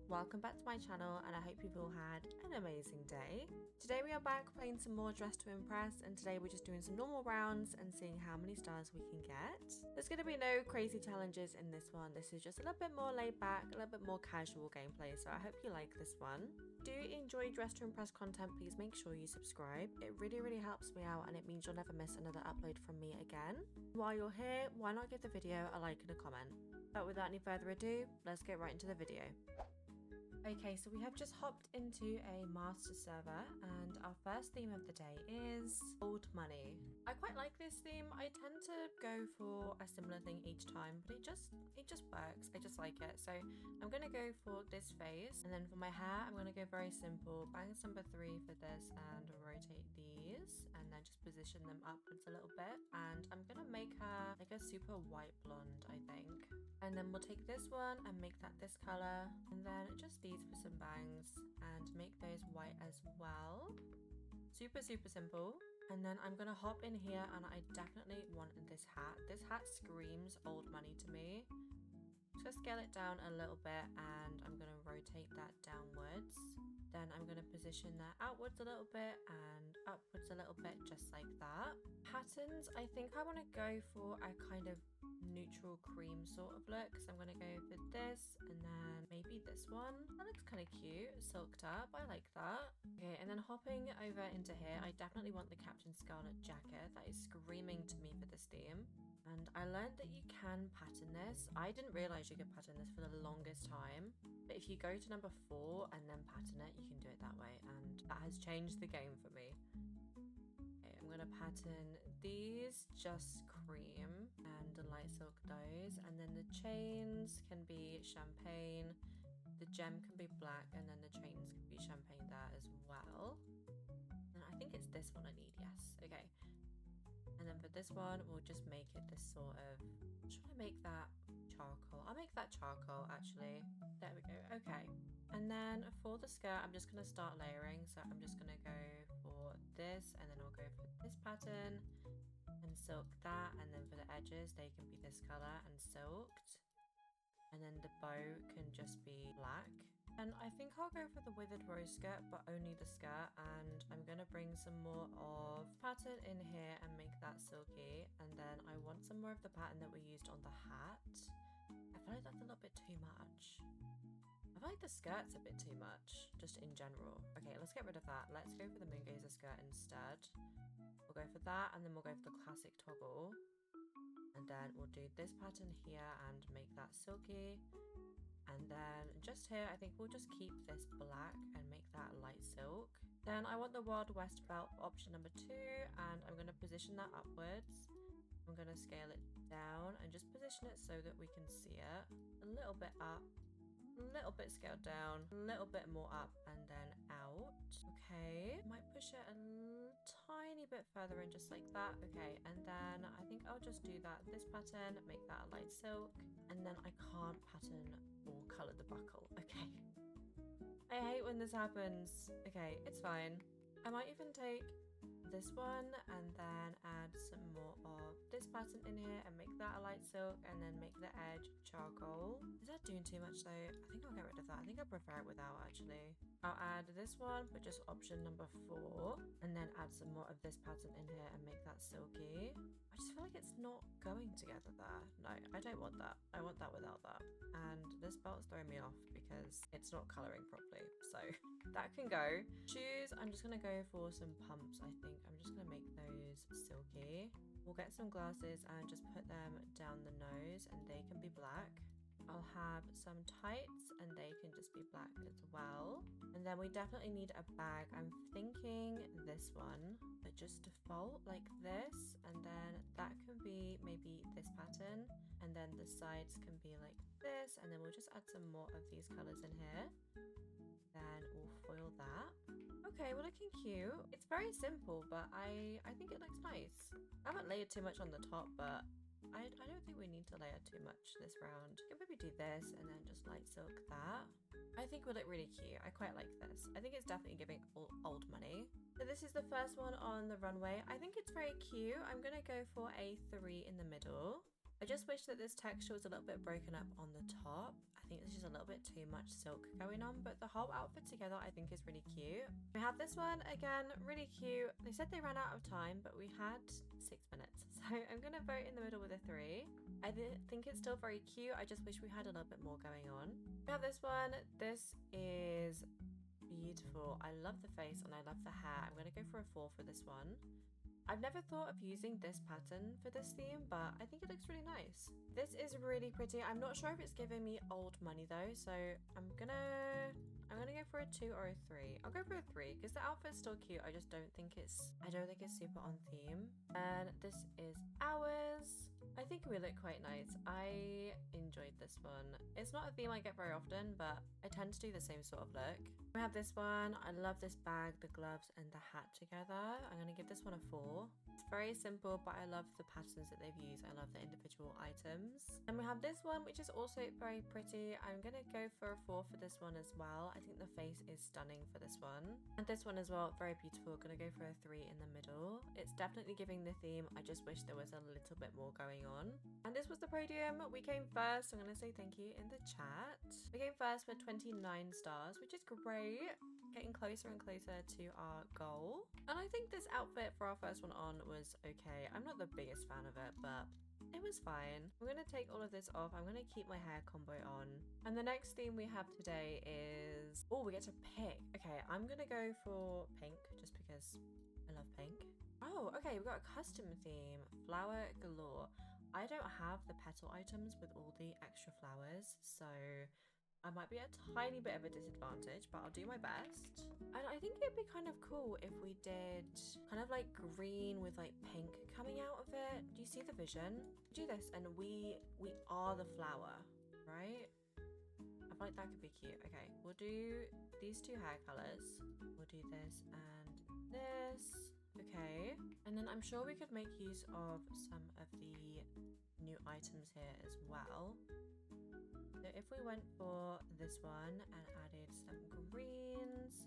welcome back to my channel and I hope you've all had an amazing day. Today we are back playing some more Dress to Impress, and today we're just doing some normal rounds and seeing how many stars we can get. There's going to be no crazy challenges in this one. This is just a little bit more laid back, a little bit more casual gameplay, so I hope you like this one. Do you enjoy Dress to Impress content? Please make sure you subscribe. It really helps me out and it means you'll never miss another upload from me again. While you're here, why not give the video a like and a comment? But without any further ado, let's get right into the video. Okay, so we have just hopped into a master server and our first theme of the day is old money. I quite like this theme. I tend to go for a similar thing each time, but it just works. I just like it. So I'm gonna go for this face, and then for my hair I'm gonna go very simple. Bangs number 3 for this and rotate these and then just position them upwards a little bit, and I'm gonna make her like a super white blonde, I think. And then we'll take this one and make that this color, and then just these for some bangs and make those white as well. Super simple. And then I'm gonna hop in here and I definitely want this hat. This hat screams old money to me. Just gonna scale it down a little bit and I'm gonna rotate that downwards. Then I'm gonna position that outwards a little bit and upwards a little bit, just like that. Patterns, I think I wanna go for a kind of neutral cream sort of look, so I'm gonna go for this and then maybe this one. That looks kind of cute, silked up. I like that. Okay, and then hopping over into here, I definitely want the Captain Scarlet jacket. That is screaming to me for this theme. And I learned that you can pattern this. I didn't realize you could pattern this for the longest time, but if you go to number 4 and then pattern it, you can do it that way, and that has changed the game for me. I'm gonna pattern these just cream and light silk those, and then the chains can be champagne, the gem can be black, and then the chains can be champagne there as well. And I think it's this one I need, yes. Okay, and then for this one we'll just make it this sort of, should I make that charcoal? I'll make that charcoal actually. There we go. Okay, and then for the skirt I'm just gonna start layering, so I'm just gonna go for this and then I'll go for this pattern and silk that, and then for the edges they can be this color and silked, and then the bow can just be black. And I think I'll go for the withered rose skirt, but only the skirt, and I'm gonna bring some more of pattern in here and make that silky, and then I want some more of the pattern that we used on the hat. I feel like that's a little bit too much. I feel like the skirt's a bit too much, just in general. Okay, let's get rid of that. Let's go for the Moongazer skirt instead. We'll go for that, and then we'll go for the classic toggle. And then we'll do this pattern here and make that silky. And then just here, I think we'll just keep this black and make that light silk. Then I want the Wild West belt for option number 2, and I'm going to position that upwards. I'm going to scale it down and just position it so that we can see it. A little bit up, a little bit scaled down, a little bit more up, and then out. Okay, might push it a tiny bit further in, just like that. Okay, and then I think I'll just do that, this pattern, make that a light silk, and then I can't pattern or colour the buckle. Okay, I hate when this happens. Okay, it's fine. I might even take this one and then add some more of this pattern in here and make that a light silk, and then make the edge charcoal. Is that doing too much though? I think I'll get rid of that. I think I prefer it without actually. I'll add this one, but just option number 4, and then add some more of this pattern in here and make that silky. I just feel like it's not going together there. No, I don't want that. I want that without that. And this belt's throwing me off because it's not colouring properly, so that can go. Shoes, I'm just gonna go for some pumps. I think I'm just gonna make those silky. We'll get some glasses and just put them down the nose and they can be black. I'll have some tights and they can just be black as well. And then we definitely need a bag. I'm thinking this one, but just default like this, and then that can be maybe this pattern, and then the sides can be like this, and then we'll just add some more of these colors in here. Then we'll foil that. Okay, we're looking cute. It's very simple, but I think it looks nice. I haven't layered too much on the top, but I don't think we need to layer too much this round. You can maybe do this and then just light silk that. I think it would look really cute. I quite like this. I think it's definitely giving old money. So this is the first one on the runway. I think it's very cute. I'm gonna go for a 3 in the middle. I just wish that this texture was a little bit broken up on the top. I think there's just a little bit too much silk going on, but the whole outfit together I think is really cute. We have this one again, really cute. They said they ran out of time, but we had 6 minutes. So I'm gonna vote in the middle with a 3. I think it's still very cute. I just wish we had a little bit more going on. We have this one. This is beautiful. I love the face and I love the hair. I'm gonna go for a 4 for this one. I've never thought of using this pattern for this theme, but I think it looks really nice. This is really pretty. I'm not sure if it's giving me old money though, so I'm gonna go for a 2 or a 3. I'll go for a 3 because the outfit's still cute. I don't think it's super on theme. And this is ours. I think we look quite nice. I enjoyed this one. It's not a theme I get very often, but I tend to do the same sort of look. We have this one. I love this bag, the gloves and the hat together. I'm gonna give this one a 4. It's very simple, but I love the patterns that they've used. I love the individual items. And we have this one, which is also very pretty. I'm gonna go for a 4 for this one as well. I think the face is stunning for this one. And this one as well, very beautiful. Gonna go for a 3 in the middle. It's definitely giving the theme. I just wish there was a little bit more going on. And this was the podium. We came first. I'm gonna say thank you in the chat. We came first with 29 stars, which is great. Getting closer and closer to our goal. And I think this outfit for our first one on was okay. I'm not the biggest fan of it, but it was fine. I'm gonna take all of this off. I'm gonna keep my hair combo on. And the next theme we have today is, oh, we get to pick. Okay, I'm gonna go for pink just because I love pink. Oh, okay, we've got a custom theme, flower galore. I don't have the petal items with all the extra flowers, so I might be at a tiny bit of a disadvantage, but I'll do my best. And I think it'd be kind of cool if we did kind of like green with like pink coming out of it. Do you see the vision? Do this and we are the flower, right? I feel like that could be cute. Okay, we'll do these 2 hair colors. We'll do this and this. Okay, and then I'm sure we could make use of some of the new items here as well. So if we went for this one and added some greens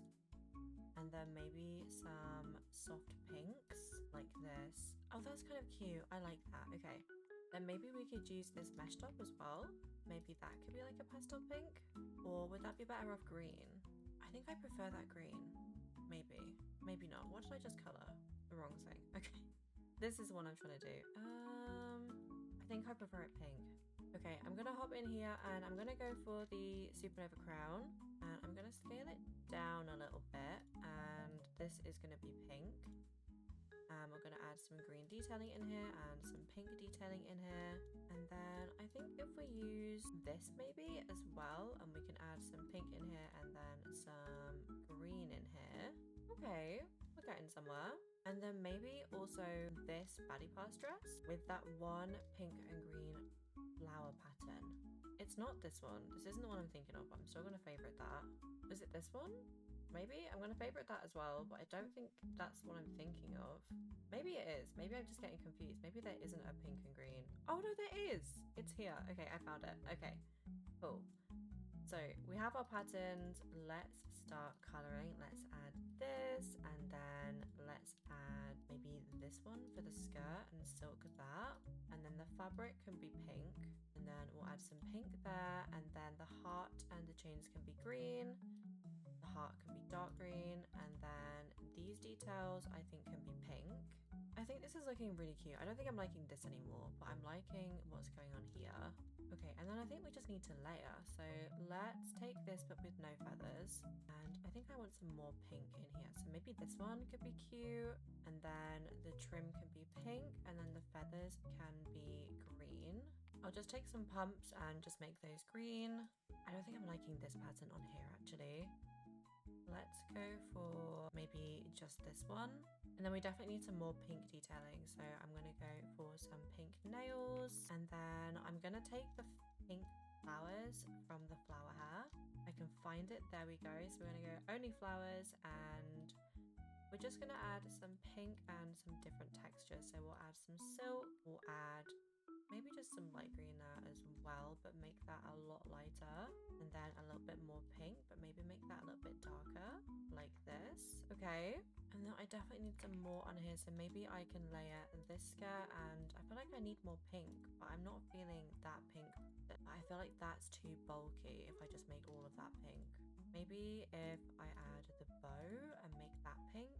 and then maybe some soft pinks like this. Oh, that's kind of cute. I like that. Okay, then maybe we could use this mesh top as well. Maybe that could be like a pastel pink, or would that be better off green? I think I prefer that green. Maybe not. What did I just color? The wrong thing. Okay, this is the one I'm trying to do. I think I prefer it pink. Okay, I'm gonna hop in here and I'm gonna go for the Supernova crown and I'm gonna scale it down a little bit, and this is gonna be pink. We're gonna add some green detailing in here and some pink detailing in here, and then I think if we use this maybe as well, and we can add some pink in here and then some green in here. Okay, we're getting somewhere. And then maybe also this baddie pass dress with that one pink and green flower pattern. It's not this one. This isn't the one I'm thinking of, but I'm still going to favorite that. Is it this one? Maybe I'm going to favorite that as well, but I don't think that's what I'm thinking of. Maybe it is. Maybe I'm just getting confused. Maybe there isn't a pink and green. Oh no, there is. It's here. Okay, I found it. Okay, cool. So we have our patterns. Let's start coloring. Let's add this, and then let's add maybe this one for the skirt and silk that, and then the fabric can be pink, and then we'll add some pink there, and then the heart and the chains can be green, the heart can be dark green, and then these details I think can be pink. I think this is looking really cute. I don't think I'm liking this anymore, but I'm liking what's going on here. Okay, and then I think we just need to layer. So let's take this but with no feathers. And I think I want some more pink in here. So maybe this one could be cute. And then the trim can be pink. And then the feathers can be green. I'll just take some pumps and just make those green. I don't think I'm liking this pattern on here actually. Let's go for maybe just this one. And then we definitely need some more pink detailing. So I'm going to go for some pink nails. And then I'm going to take the pink flowers from the flower hair. I can find it. There we go. So we're going to go only flowers. And we're just going to add some pink and some different textures. So we'll add some silk. We'll add maybe just some light green there as well, but make that a lot lighter, and then a little bit more pink, but maybe make that a little bit darker like this. Okay, and then I definitely need some more on here, so maybe I can layer this skirt, and I feel like I need more pink, but I'm not feeling that pink. I feel like that's too bulky if I just make all of that pink. Maybe if I add the bow and make that pink,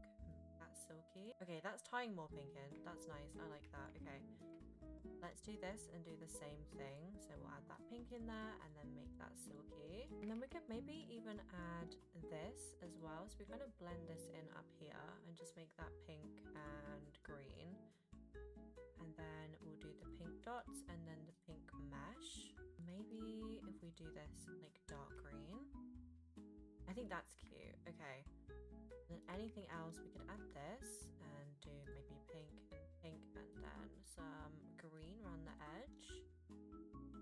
that's silky. Okay, that's tying more pink in. That's nice. I like that. Okay. Let's do this and do the same thing. So we'll add that pink in there and then make that silky. And then we could maybe even add this as well. So we kind of blend this in up here and just make that pink and green. And then we'll do the pink dots and then the pink mesh. Maybe if we do this like dark green. I think that's cute. Okay. And then anything else, we could add this and do maybe pink and pink and then some green around the edge.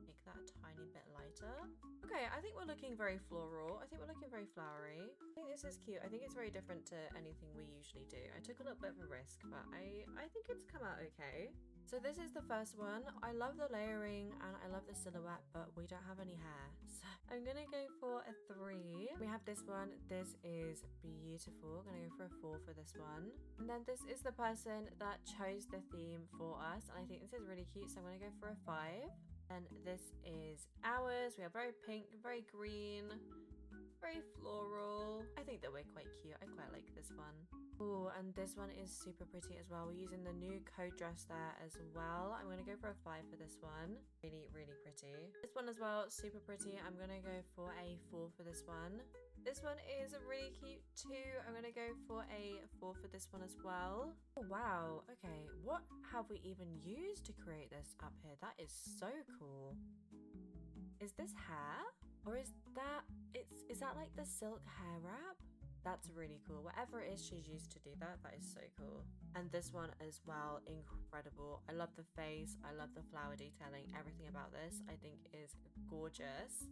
Make that a tiny bit lighter. Okay, I think we're looking very floral. I think we're looking very flowery. I think this is cute. I think it's very different to anything we usually do. I took a little bit of a risk, but I think it's come out okay. So this is the first one. I love the layering and I love the silhouette, but we don't have any hair. So I'm gonna go for a 3. We have this one. This is beautiful. I'm gonna go for a 4 for this one. And then this is the person that chose the theme for us. And I think this is really cute. So I'm gonna go for a 5. And this is ours. We are very pink, very green, very floral. I think that we're quite cute. I quite like this one. Oh, and this one is super pretty as well. We're using the new coat dress there as well. I'm gonna go for a 5 for this one. Really, really pretty. This one as well, super pretty. I'm gonna go for a 4 for this one. This one is really cute too. I'm gonna go for a 4 for this one as well. Oh, wow. Okay, what have we even used to create this up here? That is so cool. Is this hair? Or is that like the silk hair wrap? That's really cool. Whatever it is she's used to do that, that is so cool. And this one as well, incredible. I love the face. I love the flower detailing. Everything about this I think is gorgeous.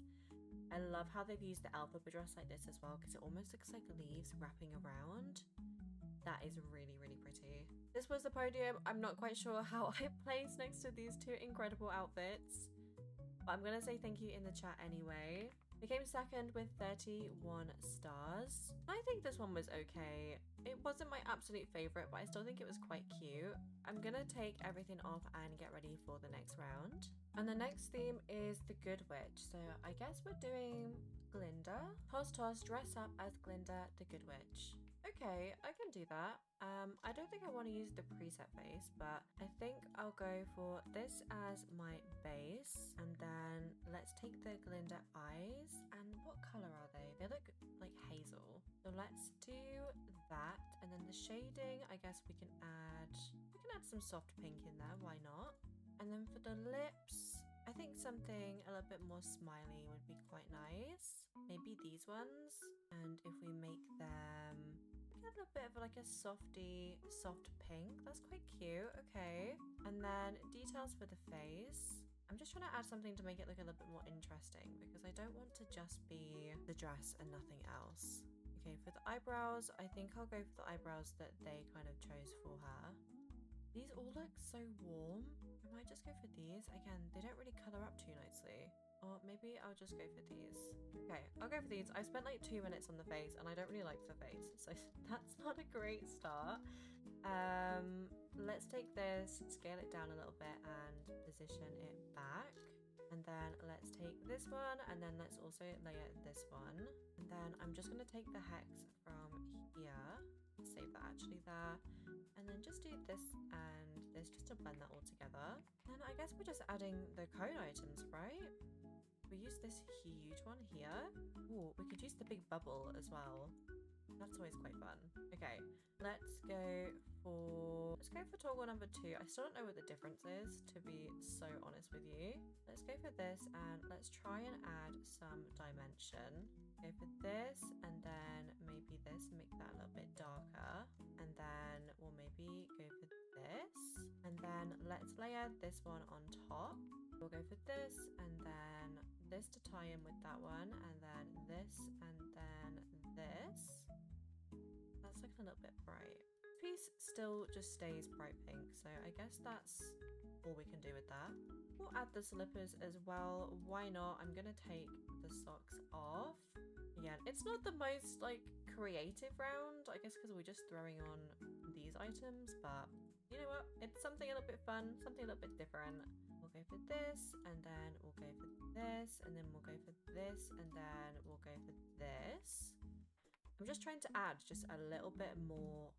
I love how they've used the alphabet dress like this as well because it almost looks like leaves wrapping around. That is really, really pretty. This was the podium. I'm not quite sure how I placed next to these two incredible outfits, but I'm gonna say thank you in the chat anyway. We came second with 31 stars. I think this one was okay. It wasn't my absolute favorite, but I still think it was quite cute. I'm gonna take everything off and get ready for the next round. And the next theme is the Good Witch. So I guess we're doing Glinda. Toss toss, dress up as Glinda the Good Witch. Okay, I can do that. I don't think I want to use the preset face, but I think I'll go for this as my base. And then let's take the Glinda eyes. And what color are they? They look like hazel. So let's do that. And then the shading, I guess we can add some soft pink in there. Why not? And then for the lips, I think something a little bit more smiley would be quite nice. Maybe these ones. And if we make them a little bit of like a soft pink, that's quite cute. Okay. And then details for the face. I'm just trying to add something to make it look a little bit more interesting because I don't want to just be the dress and nothing else. Okay, for the eyebrows, I think I'll go for the eyebrows that they kind of chose for her. These all look so warm. I might just go for these. Again, they don't really colour up too nicely. Or maybe I'll just go for these. Okay, I'll go for these. I spent like 2 minutes on the face and I don't really like the face. So that's not a great start. Let's take this, scale it down a little bit and position it back. And then let's take this one and then let's also layer this one. And then I'm just going to take the hex from here. Save that actually there. And then just do this and this just to blend that all together. And I guess we're just adding the code items, right? We use this huge one here. Oh, we could use the big bubble as well. That's always quite fun. Okay, let's go for toggle number 2. I still don't know what the difference is, to be so honest with you. Let's go for this and let's try and add some dimension. Go for this and then maybe this, make that a little bit darker. And then we'll maybe go for this. And then let's layer this one on top. We'll go for this and then this to tie in with that one. And then this and then this. That's looking a little bit bright. This piece still just stays bright pink. So I guess that's all we can do with that. We'll add the slippers as well. Why not? I'm going to take the socks off. Again, It's not the most like creative round, I guess, because we're just throwing on these items, but you know what? It's something a little bit fun, something a little bit different. We'll go for this, and then we'll go for this, and then we'll go for this, and then we'll go for this. I'm just trying to add just a little bit more,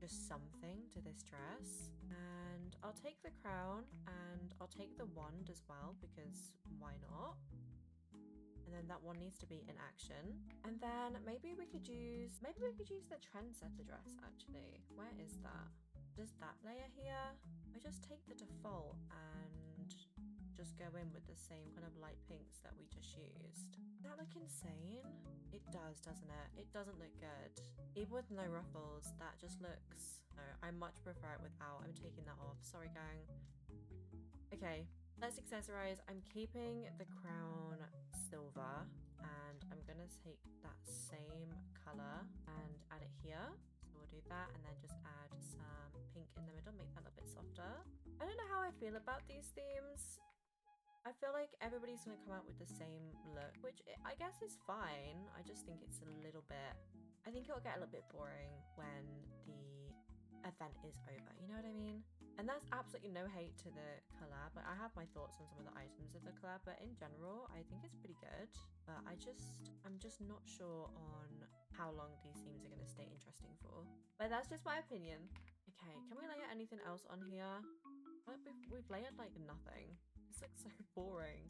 just something to this dress. And I'll take the crown and I'll take the wand as well, because why not? And then that one needs to be in action. And then maybe we could use the trendsetter dress actually. Where is that? Just that layer here. I just take the default and just go in with the same kind of light pinks that we just used. Does that look insane? It does, doesn't it? It doesn't look good. Even with no ruffles, that just looks... No, I much prefer it without. I'm taking that off. Sorry, gang. Okay, let's accessorize. I'm keeping the crown silver, and I'm gonna take that same color and add it here. So we'll do that, and then just add some pink in the middle, make that a little bit softer. I don't know how I feel about these themes. I feel like everybody's going to come out with the same look, which I guess is fine. I just think it's a little bit... I think it'll get a little bit boring when the event is over, you know what I mean? And that's absolutely no hate to the collab. Like, I have my thoughts on some of the items of the collab, but in general, I think it's pretty good. But I'm just not sure on how long these themes are going to stay interesting for. But that's just my opinion. Okay, can we layer anything else on here? We've layered like nothing. This looks so boring.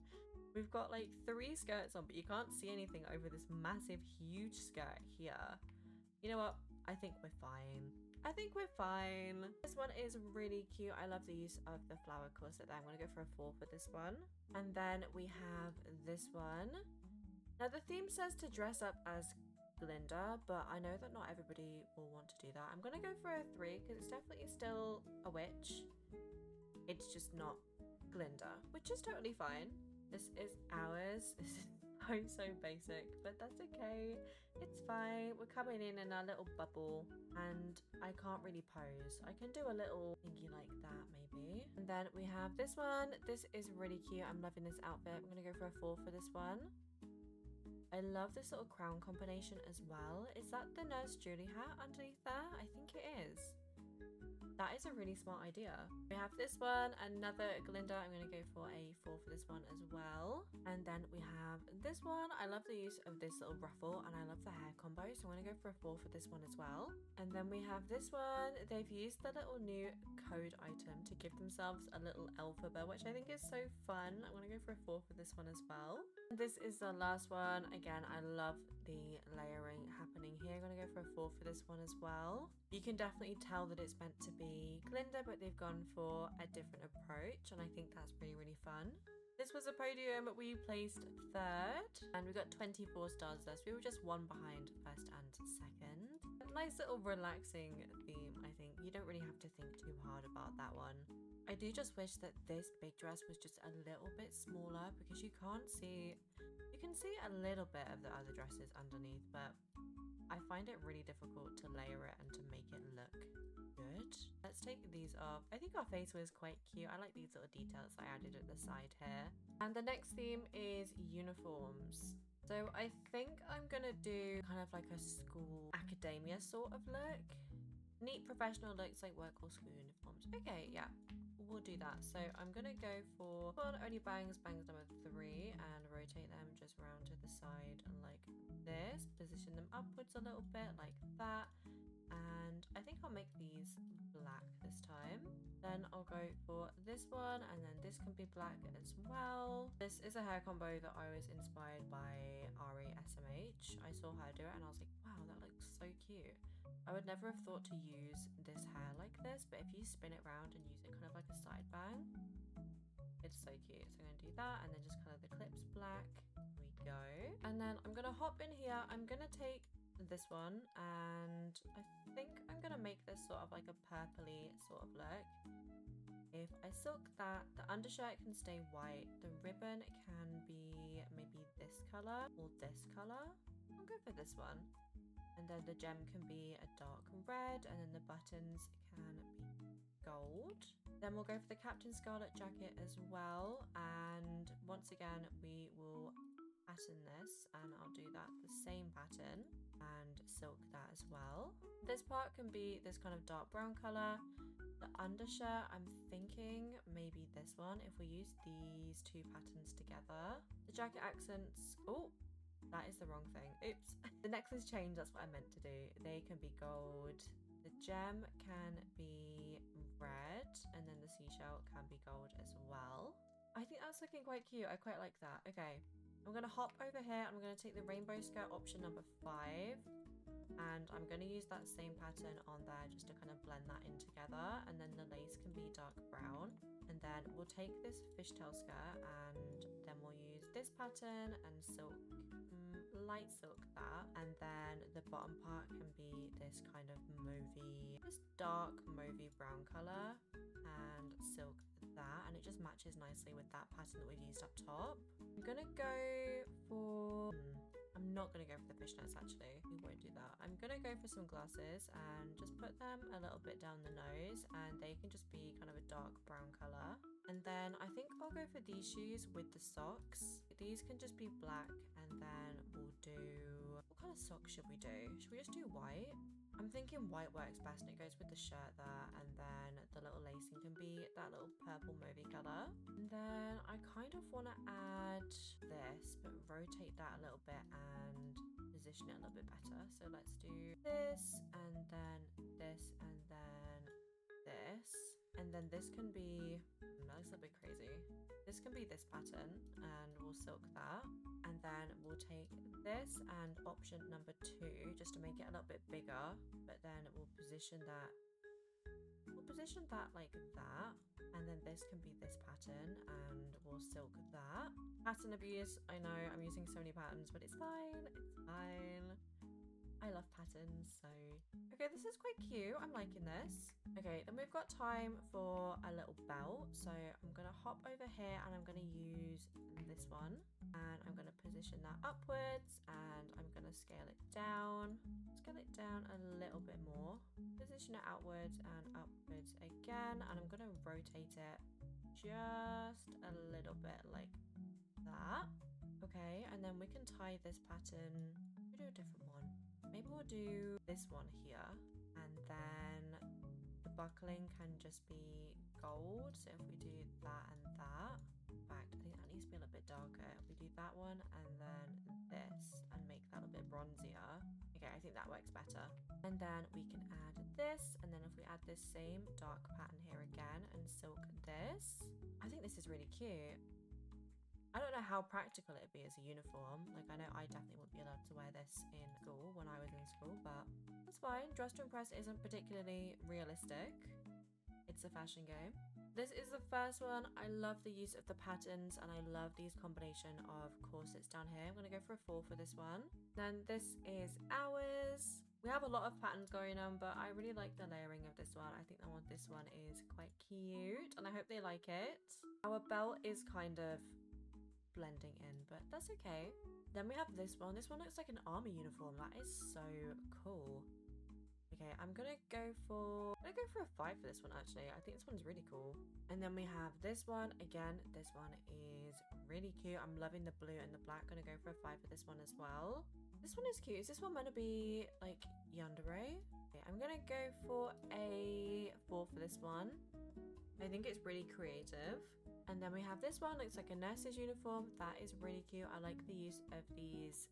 We've got like 3 skirts on, but you can't see anything over this massive, huge skirt here. You know what? I think we're fine. I think we're fine. This one is really cute. I love the use of the flower corset there. I'm going to go for a 4 for this one. And then we have this one. Now the theme says to dress up as Glinda, but I know that not everybody will want to do that. I'm going to go for a 3 because it's definitely still a witch. It's just not Glinda, which is totally fine. This is ours. This is so basic, but that's okay. It's fine. We're coming in our little bubble, and I can't really pose. I can do a little thingy like that maybe. And then we have this one. This is really cute. I'm loving this outfit. I'm gonna go for a 4 for this one. I love this little crown combination as well. Is that the Nurse Julie hat underneath there? I think it is. That is a really smart idea. We have this one, another Glinda. I'm going to go for a 4 for this one as well. And then we have this one. I love the use of this little ruffle, and I love the hair combo, so I'm going to go for a 4 for this one as well. And then we have this one. They've used the little new code item to give themselves a little alphabet, which I think is so fun. I'm going to go for a 4 for this one as well. This is the last one. Again, I love the layering happening here. I'm going to go for a 4 for this one as well. You can definitely tell that it's meant to be Glinda, but they've gone for a different approach, and I think that's really, really fun. This was a podium. We placed 3rd, and we got 24 stars there, so we were just 1 behind 1st and 2nd. A nice little relaxing theme, I think. You don't really have to think too hard about that one. I do just wish that this big dress was just a little bit smaller, because you can see a little bit of the other dresses underneath, but I find it really difficult to layer it and to make it look good. Let's take these off. I think our face was quite cute. I like these little details I added at the side here. And the next theme is uniforms. So I think I'm gonna do kind of like a school academia sort of look. Neat professional looks like work or school uniforms. Okay, yeah, we'll do that. So I'm gonna go for only bangs number 3, and rotate them just round to the side like this. Position them upwards a little bit like that. And I think I'll make these black this time. Then I'll go for this one, and then this can be black as well. This is a hair combo that I was inspired by Ari SMH. I saw her do it and I was like, wow, that looks so cute. I would never have thought to use this hair like this, but if you spin it around and use it kind of like a side bang, it's so cute. So I'm going to do that, and then just color the clips black. There we go. And then I'm going to hop in here. I'm going to take this one, and I think I'm going to make this sort of like a purpley sort of look. If I silk that, the undershirt can stay white. The ribbon can be maybe this color or this color. I'll go for this one. And then the gem can be a dark red, and then the buttons can be gold. Then we'll go for the Captain Scarlet jacket as well, and once again we will pattern this, and I'll do that the same pattern and silk that as well. This part can be this kind of dark brown color. The undershirt, I'm thinking maybe this one if we use these two patterns together. The jacket accents, oh, that is the wrong thing. Oops. The necklace chain, that's what I meant to do. They can be gold. The gem can be red, and then the seashell can be gold as well. I think that's looking quite cute. I quite like that. Okay, I'm gonna hop over here. I'm gonna take the rainbow skirt option number 5. And I'm going to use that same pattern on there just to kind of blend that in together. And then the lace can be dark brown. And then we'll take this fishtail skirt and then we'll use this pattern and silk, light silk that. And then the bottom part can be this kind of mauvey, this dark mauvey brown color, and silk that. And it just matches nicely with that pattern that we've used up top. I'm going to go for... I'm not going to go for the fishnets actually. We won't do that. I'm going to go for some glasses and just put them a little bit down the nose, and they can just be kind of a dark brown colour. And then I think I'll go for these shoes with the socks. These can just be black, and then we'll do... What kind of socks should we do? Should we just do white? I'm thinking white works best and it goes with the shirt there, and then the little lacing can be that little purple mauvey colour. And then I kind of want to add this, but rotate that a little bit and position it a little bit better. So let's do this, and then this, and then this. And then this can be... that looks a bit crazy. This can be this pattern, and we'll silk that. And then we'll take this and option number 2 just to make it a little bit bigger, but then we'll position that like that. And then this can be this pattern, and we'll silk that. Pattern abuse, I know I'm using so many patterns, but it's fine, it's fine. I love patterns, so... Okay, this is quite cute. I'm liking this. Okay, then we've got time for a little belt. So I'm going to hop over here and I'm going to use this one. And I'm going to position that upwards and I'm going to scale it down. Scale it down a little bit more. Position it outwards and upwards again. And I'm going to rotate it just a little bit like that. Okay, and then we can tie this pattern. We'll do a different one. Maybe we'll do this one here, and then the buckling can just be gold. So if we do that and that, in fact, I think that needs to be a little bit darker. If we do that one and then this and make that a bit bronzier. Okay, I think that works better. And then we can add this, and then if we add this same dark pattern here again and silk this, I think this is really cute. I don't know how practical it'd be as a uniform. Like, I know I definitely wouldn't be allowed to wear this in school when I was in school, but it's fine. Dress to Impress isn't particularly realistic. It's a fashion game. This is the first one. I love the use of the patterns, and I love these combination of corsets down here. I'm going to go for a 4 for this one. Then this is ours. We have a lot of patterns going on, but I really like the layering of this one. I think this one is quite cute, and I hope they like it. Our belt is kind of blending in, but that's okay. Then we have this one. This one looks like an army uniform. That is so cool. Okay, I'm gonna go for a 5 for this one actually. I think this one's really cool. And then we have this one. Again, this one is really cute. I'm loving the blue and the black. Gonna go for a 5 for this one as well. This one is cute. Is this one meant to be like yandere? Okay, I'm gonna go for a 4 for this one. I think it's really creative. And then we have this one, looks like a nurse's uniform. That is really cute. I like the use of these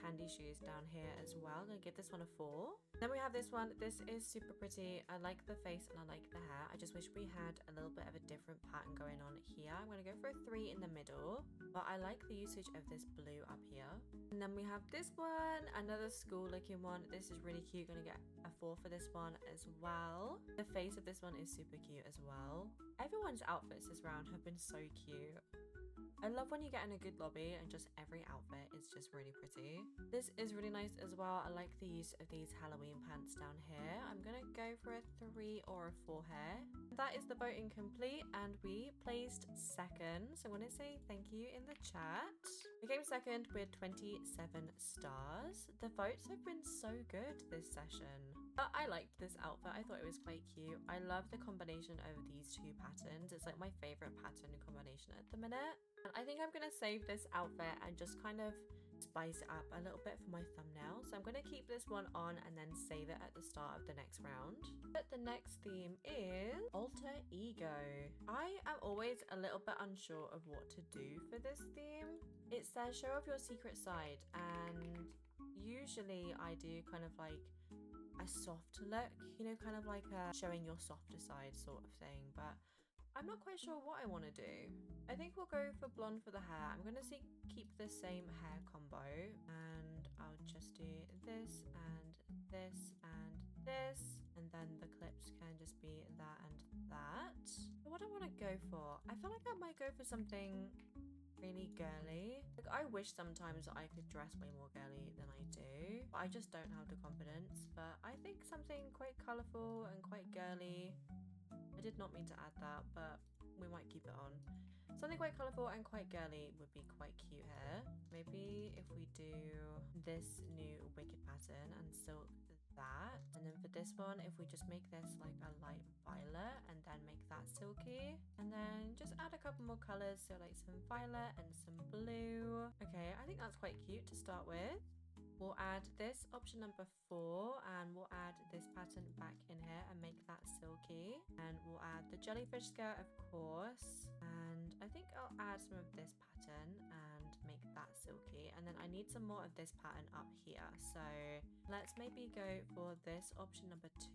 candy shoes down here as well. I'm gonna give this one a 4. Then we have this one. This is super pretty. I like the face and I like the hair. I just wish we had a little bit of a different pattern going on here. I'm gonna go for a 3 in the middle, but I like the usage of this blue up here. And then we have this one, another school looking one. This is really cute. Gonna get a 4 for this one as well. The face of this one is super cute as well. Everyone's outfits this round have been so cute. I love when you get in a good lobby and just every outfit is just really pretty. This is really nice as well. I like the use of these Halloween pants down here. I'm gonna go for a 3 or a 4 here. That is the voting complete, and we placed second. So I want to say thank you in the chat. We came second with 27 stars. The votes have been so good this session. But I liked this outfit. I thought it was quite cute. I love the combination of these two patterns. It's like my favorite pattern combination at the minute. I think I'm going to save this outfit and just kind of spice it up a little bit for my thumbnail. So I'm going to keep this one on and then save it at the start of the next round. But the next theme is alter ego. I am always a little bit unsure of what to do for this theme. It says show off your secret side, and usually I do kind of like a soft look, you know, kind of like a showing your softer side sort of thing, but I'm not quite sure what I want to do. I think we'll go for blonde for the hair. I'm going to keep the same hair combo, and I'll just do this and this and this, and then the clips can just be that and that. But what do I want to go for? I feel like I might go for something really girly. Like, I wish sometimes I could dress way more girly than I do, but I just don't have the confidence. But I think something quite colourful and quite girly. I did not mean to add that, but we might keep it on. Something quite colourful and quite girly would be quite cute here. Maybe if we do this new wicked pattern and silk that, and then for this one, if we just make this like a light violet and then make that silky, and then just add a couple more colours, so like some violet and some blue. Okay, I think that's quite cute to start with. We'll add this option number 4, and we'll add this pattern back in here and make that silky, and we'll add the jellyfish skirt, of course, and I think I'll add some of this pattern and make that silky, and then I need some more of this pattern up here, so let's maybe go for this option number 2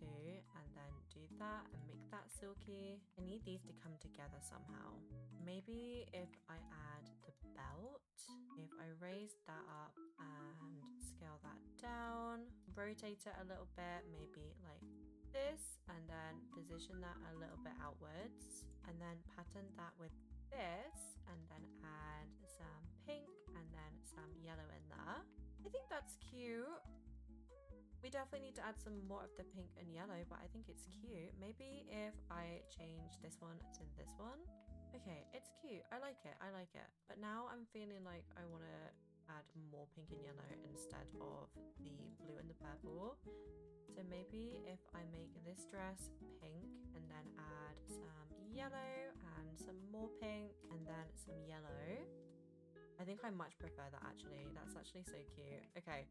and then do that and make that silky. I need these to come together somehow. Maybe if I add the belt, if I raise that up and scale that down, rotate it a little bit, maybe like this, and then position that a little bit outwards, and then pattern that with this, and then add some pink and then some yellow in there. I think that's cute. We definitely need to add some more of the pink and yellow, but I think it's cute. Maybe if I change this one to this one. Okay, it's cute. I like it. I like it. But now I'm feeling like I want to add more pink and yellow instead of the blue and the purple. So maybe if I make this dress pink and then add some yellow and some more pink and then some yellow. I think I much prefer that actually. That's actually so cute. Okay,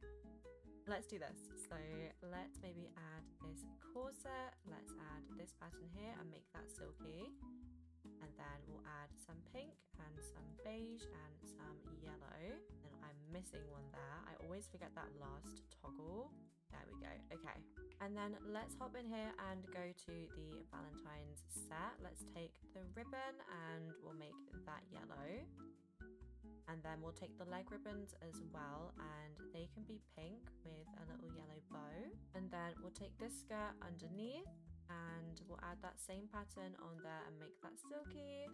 let's do this. So let's maybe add this corset. Let's add this pattern here and make that silky. And then we'll add some pink and some beige and some yellow. And I'm missing one there. I always forget that last toggle. There we go. Okay. And then let's hop in here and go to the Valentine's set. Let's take the ribbon and we'll make that yellow. And then we'll take the leg ribbons as well, and they can be pink with a little yellow bow. And then we'll take this skirt underneath and we'll add that same pattern on there and make that silky.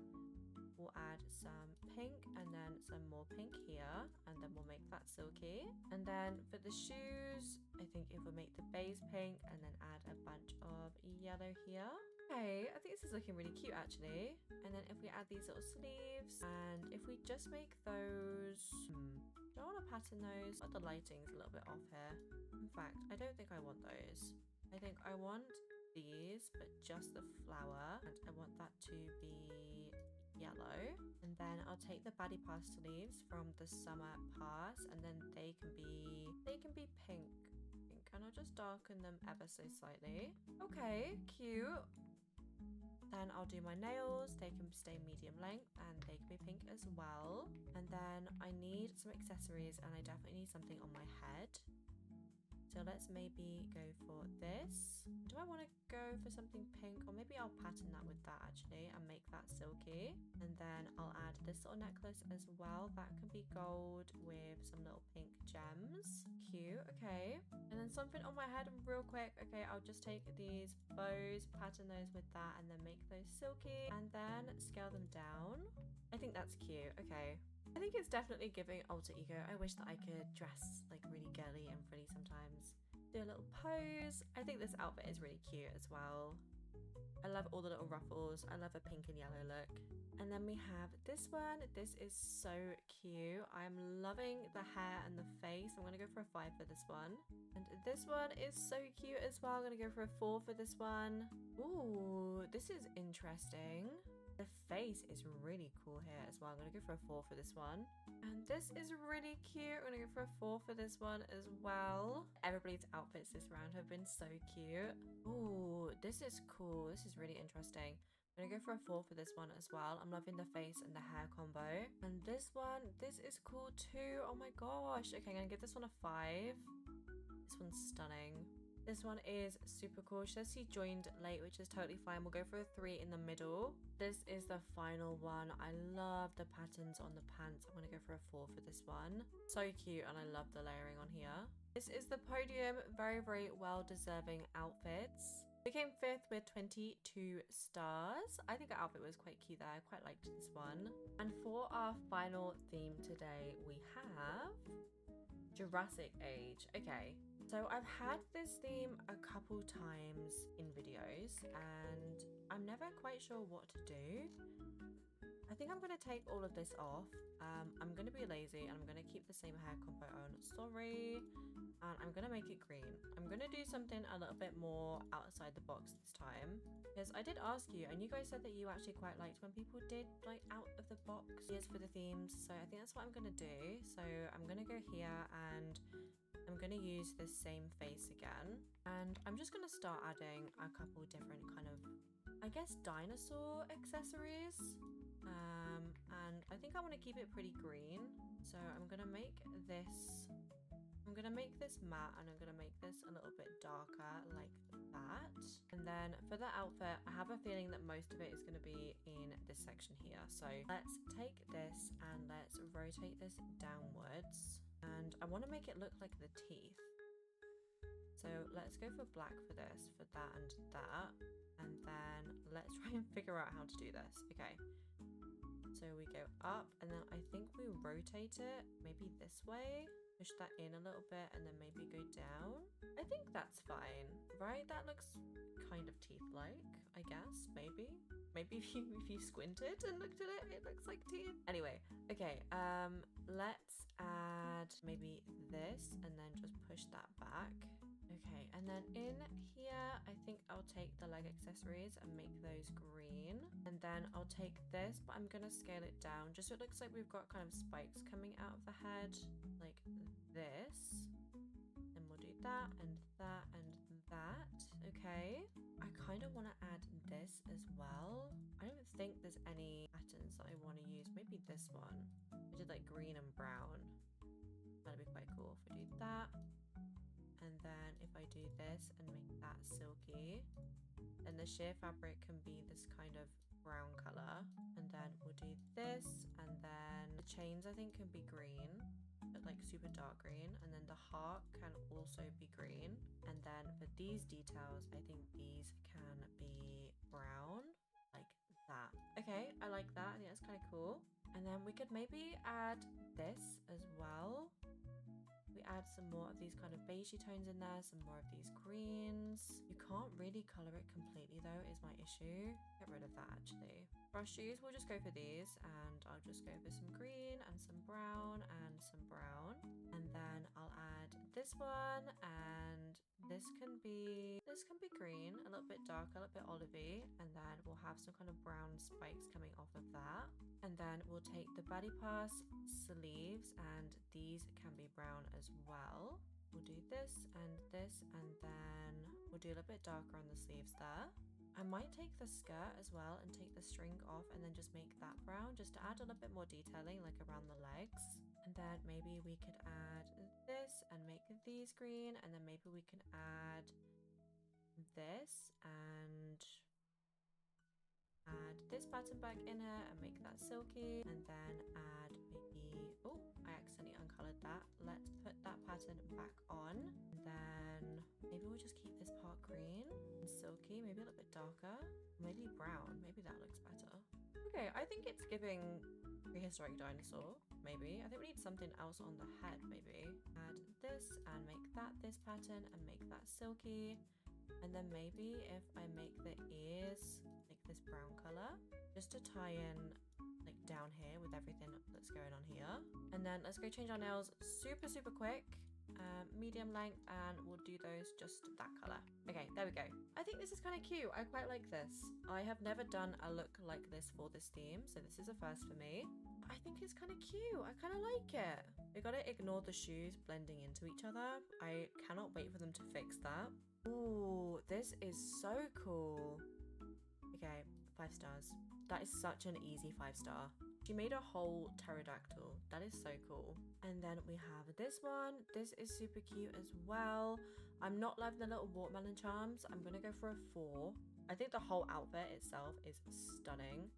We'll add some pink and then some more pink here, and then we'll make that silky. And then for the shoes, I think if we make the base pink and then add a bunch of yellow here. Okay, I think this is looking really cute actually. And then if we add these little sleeves, and if we just make those, do I want to pattern those? But the lighting's a little bit off here. In fact, I don't think I want those. I think I want these, but just the flower, and I want that to be yellow. And then I'll take the baddie pass sleeves from the summer pass, and then they can be pink, and I'll just darken them ever so slightly. Okay, cute. Then I'll do my nails. They can stay medium length and they can be pink as well. And then I need some accessories, and I definitely need something on my head. So let's maybe go for this. Do I want to go for something pink? Or maybe I'll pattern that with that actually and make that silky. And then I'll add this little necklace as well. That can be gold with some little pink gems. Cute, okay. And then something on my head real quick. Okay, I'll just take these bows, pattern those with that, and then make those silky. And then scale them down. I think that's cute, okay. I think it's definitely giving alter ego. I wish that I could dress like really girly and pretty sometimes. Do a little pose. I think this outfit is really cute as well. I love all the little ruffles. I love a pink and yellow look. And then we have this one. This is so cute. I'm loving the hair and the face. I'm going to go for a 5 for this one. And this one is so cute as well. I'm going to go for a 4 for this one. Ooh, this is interesting. The face is really cool here as well. I'm gonna go for a 4 for this one. And this is really cute. I'm gonna go for a 4 for this one as well. Everybody's outfits this round have been so cute. Ooh, this is cool. This is really interesting. I'm gonna go for a 4 for this one as well. I'm loving the face and the hair combo. And this one, this is cool too. Oh my gosh. Okay, I'm gonna give this one a 5. This one's stunning. This one is super cool. She says she joined late, which is totally fine. We'll go for a 3 in the middle. This is the final one. I love the patterns on the pants. I'm gonna go for a 4 for this one. So cute, and I love the layering on here. This is the podium. Very, very well-deserving outfits. We came 5th with 22 stars. I think our outfit was quite cute there. I quite liked this one. And for our final theme today, we have Jurassic Age. Okay. So I've had this theme a couple times in videos and I'm never quite sure what to do. I think I'm going to take all of this off. I'm going to be lazy and I'm going to keep the same hair combo on. Sorry. And I'm going to make it green. I'm going to do something a little bit more outside the box this time. Because I did ask you and you guys said that you actually quite liked when people did like out of the box ideas for the themes. So I think that's what I'm going to do. So I'm going to go here and I'm going to use this same face again. And I'm just going to start adding a couple different kind of, I guess, dinosaur accessories. And I think I want to keep it pretty green. So I'm going to make this matte and I'm going to make this a little bit darker like that. And then for the outfit, I have a feeling that most of it is going to be in this section here. So let's take this and let's rotate this downwards. And I want to make it look like the teeth. So let's go for black for this, for that and that. And then let's try and figure out how to do this. Okay. So we go up and then I think we rotate it maybe this way. Push that in a little bit and then maybe go down. I think that's fine, right? That looks kind of teeth-like, I guess, maybe. Maybe if you squinted and looked at it, it looks like teeth. Anyway, okay, let's add maybe this and then just push that back. Okay, and then in here, I think I'll take the leg accessories and make those green. And then I'll take this, but I'm gonna scale it down just so it looks like we've got kind of spikes coming out of the head, like this. And we'll do that and that and that. Okay. I kind of want to add this as well. I don't think there's any patterns that I want to use. Maybe this one. I did like green and brown. That'd be quite cool if I do that. And then if I do this and make that silky, then the sheer fabric can be this kind of brown color. And then we'll do this, and then the chains I think can be green, but like super dark green. And then the heart can also be green. And then for these details, I think these can be brown, like that. Okay, I like that. I think that's kind of cool. And then we could maybe add this as well. We add some more of these kind of beigey tones in there, some more of these greens. You can't really color it completely though, is my issue. Get rid of that actually. For our shoes, we'll just go for these, and I'll just go for some green and some brown and some brown. And then I'll add this one, and this can be green, a little bit darker, a little bit olivey, and then we'll have some kind of brown spikes coming off of that. And then we'll take the body pass sleeves, and these can be brown as well. We'll do this, and then we'll do a little bit darker on the sleeves there. I might take the skirt as well and take the string off and then just make that brown, just to add a little bit more detailing like around the legs. And then maybe we could add this and make these green, and then maybe we can add this and add this pattern back in here and make that silky, and then add maybe, oh, I accidentally uncolored that. Let's put that pattern back on, and then maybe we'll just keep this part green and silky, maybe a little bit darker, maybe brown, maybe that looks better. Okay, I think it's giving prehistoric dinosaur, maybe. I think we need something else on the head, maybe. Add this and make that this pattern and make that silky. And then maybe if I make the ears like this brown color, just to tie in like down here with everything that's going on here. And then let's go change our nails super quick. medium length, and we'll do those just that color. Okay, there we go. I think this is kind of cute. I quite like this. I have never done a look like this for this theme, so this is a first for me. I think it's kind of cute. I kind of like it. We gotta ignore the shoes blending into each other. I cannot wait for them to fix that. Ooh, this is so cool. Okay, 5 stars. That is such an easy 5-star. She made a whole pterodactyl. That is so cool. And then we have this one. This is super cute as well. I'm not loving the little watermelon charms. I'm gonna go for a 4. I think the whole outfit itself is stunning.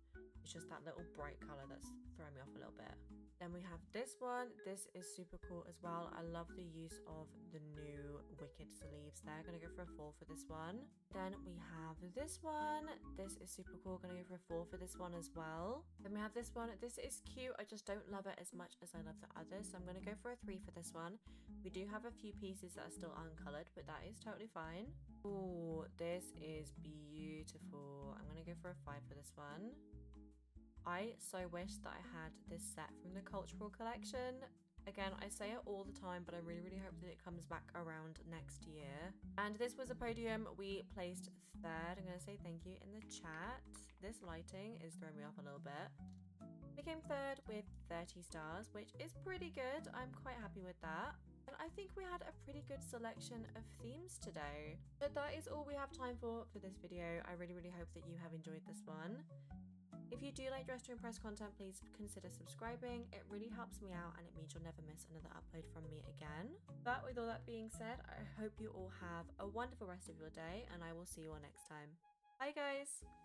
It's just that little bright color that's throwing me off a little bit. Then we have this one. This is super cool as well. I love the use of the new wicked sleeves there. Gonna go for a 4 for this one. Then we have this one. This is super cool. Gonna go for a 4 for this one as well. Then we have this one. This is cute. I just don't love it as much as I love the others. So I'm gonna go for a 3 for this one. We do have a few pieces that are still uncolored, but that is totally fine. Ooh, this is beautiful. I'm gonna go for a 5 for this one. I so wish that I had this set from the cultural collection. Again, I say it all the time, but I really hope that it comes back around next year. And this was a podium. We placed 3rd. I'm going to say thank you in the chat. This lighting is throwing me off a little bit. We came 3rd with 30 stars, which is pretty good. I'm quite happy with that. And I think we had a pretty good selection of themes today. But that is all we have time for this video. I really hope that you have enjoyed this one. If you do like Dress to Impress content, please consider subscribing. It really helps me out and it means you'll never miss another upload from me again. But with all that being said, I hope you all have a wonderful rest of your day and I will see you all next time. Bye guys!